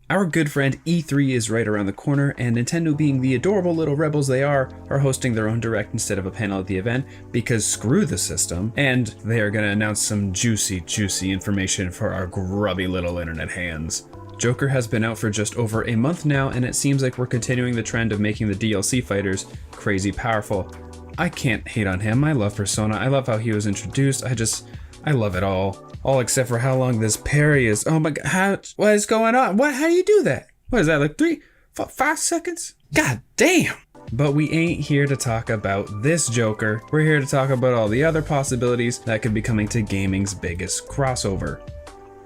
Our good friend E3 is right around the corner, and Nintendo, being the adorable little rebels they are hosting their own direct instead of a panel at the event, because screw the system, and they are going to announce some juicy information for our grubby little internet hands. Joker has been out for just over a month now, and it seems like we're continuing the trend of making the DLC fighters crazy powerful. I can't hate on him. I love Persona. I love how he was introduced. I love it all. All except for how long this parry is. Oh my god, what is going on? How do you do that? What is that, like 5 seconds? God damn! But we ain't here to talk about this Joker. We're here to talk about all the other possibilities that could be coming to gaming's biggest crossover.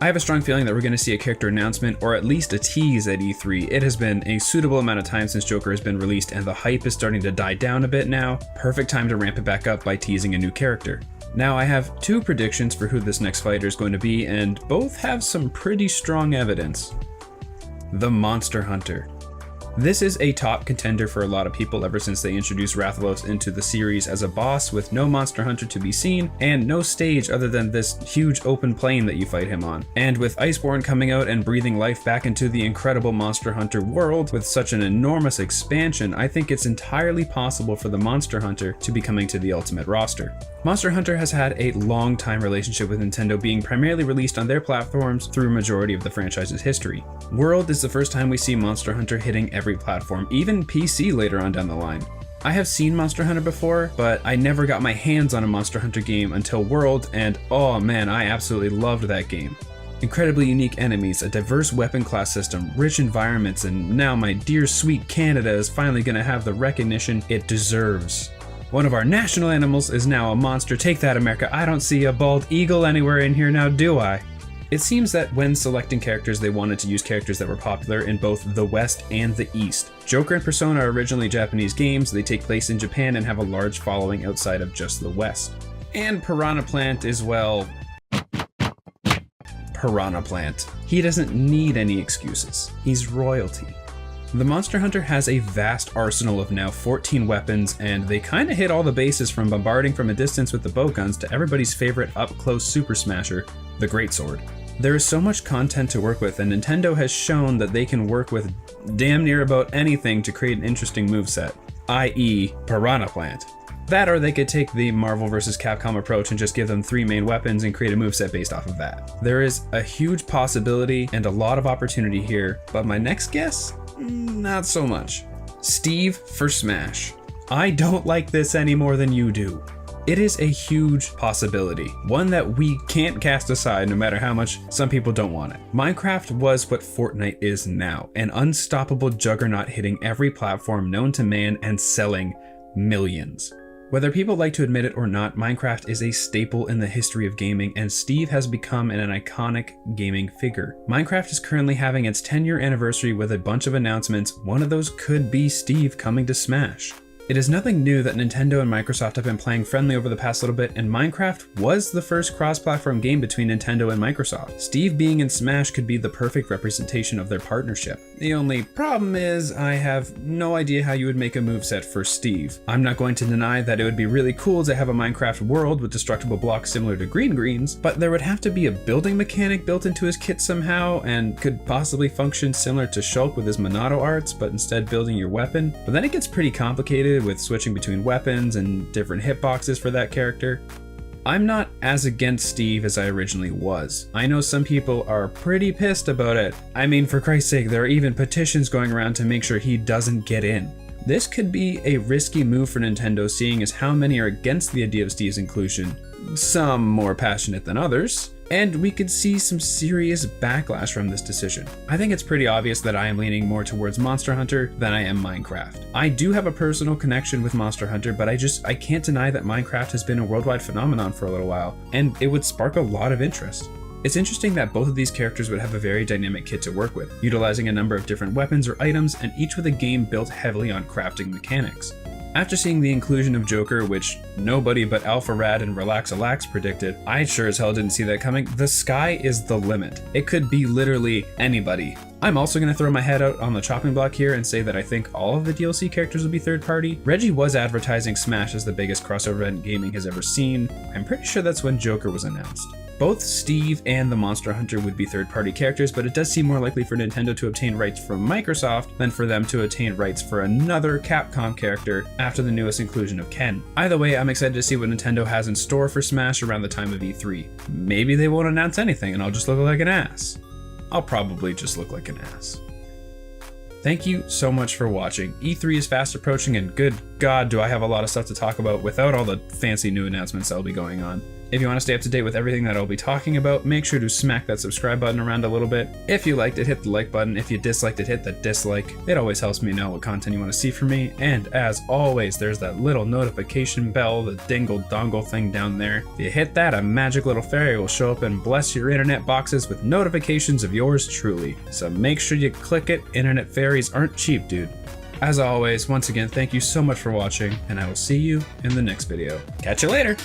I have a strong feeling that we're going to see a character announcement, or at least a tease at E3. It has been a suitable amount of time since Joker has been released, and the hype is starting to die down a bit now. Perfect time to ramp it back up by teasing a new character. Now, I have 2 predictions for who this next fighter is going to be, and both have some pretty strong evidence. The Monster Hunter. This is a top contender for a lot of people ever since they introduced Rathalos into the series as a boss with no Monster Hunter to be seen and no stage other than this huge open plain that you fight him on. And with Iceborne coming out and breathing life back into the incredible Monster Hunter world with such an enormous expansion, I think it's entirely possible for the Monster Hunter to be coming to the Ultimate roster. Monster Hunter has had a long time relationship with Nintendo, being primarily released on their platforms through a majority of the franchise's history. World is the first time we see Monster Hunter hitting every platform, even PC later on down the line. I have seen Monster Hunter before, but I never got my hands on a Monster Hunter game until World, and oh man, I absolutely loved that game. Incredibly unique enemies, a diverse weapon class system, rich environments, and now my dear sweet Canada is finally gonna have the recognition it deserves. One of our national animals is now a monster. Take that, America. I don't see a bald eagle anywhere in here now, do I? It seems that when selecting characters, they wanted to use characters that were popular in both the West and the East. Joker and Persona are originally Japanese games. They take place in Japan and have a large following outside of just the West. And Piranha Plant is, well, Piranha Plant. He doesn't need any excuses. He's royalty. The Monster Hunter has a vast arsenal of now 14 weapons, and they kinda hit all the bases from bombarding from a distance with the bow guns to everybody's favorite up-close super smasher, the Greatsword. There is so much content to work with, and Nintendo has shown that they can work with damn near about anything to create an interesting moveset, i.e. Piranha Plant. That, or they could take the Marvel vs. Capcom approach and just give them 3 main weapons and create a moveset based off of that. There is a huge possibility and a lot of opportunity here, but my next guess? Not so much. Steve for Smash. I don't like this any more than you do. It is a huge possibility, one that we can't cast aside no matter how much some people don't want it. Minecraft was what Fortnite is now, an unstoppable juggernaut hitting every platform known to man and selling millions. Whether people like to admit it or not, Minecraft is a staple in the history of gaming, and Steve has become an iconic gaming figure. Minecraft is currently having its 10-year anniversary with a bunch of announcements. One of those could be Steve coming to Smash. It is nothing new that Nintendo and Microsoft have been playing friendly over the past little bit, and Minecraft was the first cross-platform game between Nintendo and Microsoft. Steve being in Smash could be the perfect representation of their partnership. The only problem is I have no idea how you would make a moveset for Steve. I'm not going to deny that it would be really cool to have a Minecraft world with destructible blocks similar to Green's, but there would have to be a building mechanic built into his kit somehow, and could possibly function similar to Shulk with his Monado arts, but instead building your weapon. But then it gets pretty complicated with switching between weapons and different hitboxes for that character. I'm not as against Steve as I originally was. I know some people are pretty pissed about it. I mean, for Christ's sake, there are even petitions going around to make sure he doesn't get in. This could be a risky move for Nintendo, seeing as how many are against the idea of Steve's inclusion. Some more passionate than others. And we could see some serious backlash from this decision. I think it's pretty obvious that I am leaning more towards Monster Hunter than I am Minecraft. I do have a personal connection with Monster Hunter, but I can't deny that Minecraft has been a worldwide phenomenon for a little while, and it would spark a lot of interest. It's interesting that both of these characters would have a very dynamic kit to work with, utilizing a number of different weapons or items, and each with a game built heavily on crafting mechanics. After seeing the inclusion of Joker, which nobody but Alpha Rad and Relax-A-Lax predicted, I sure as hell didn't see that coming. The sky is the limit. It could be literally anybody. I'm also going to throw my head out on the chopping block here and say that I think all of the DLC characters will be third party. Reggie was advertising Smash as the biggest crossover event gaming has ever seen. I'm pretty sure that's when Joker was announced. Both Steve and the Monster Hunter would be third-party characters, but it does seem more likely for Nintendo to obtain rights from Microsoft than for them to obtain rights for another Capcom character after the newest inclusion of Ken. Either way, I'm excited to see what Nintendo has in store for Smash around the time of E3. Maybe they won't announce anything and I'll just look like an ass. I'll probably just look like an ass. Thank you so much for watching. E3 is fast approaching and good God do I have a lot of stuff to talk about without all the fancy new announcements that'll be going on. If you want to stay up to date with everything that I'll be talking about, make sure to smack that subscribe button around a little bit. If you liked it, hit the like button. If you disliked it, hit the dislike. It always helps me know what content you want to see from me. And as always, there's that little notification bell, the dingle dongle thing down there. If you hit that, a magic little fairy will show up and bless your internet boxes with notifications of yours truly. So make sure you click it. Internet fairies aren't cheap, dude. As always, once again, thank you so much for watching, and I will see you in the next video. Catch you later!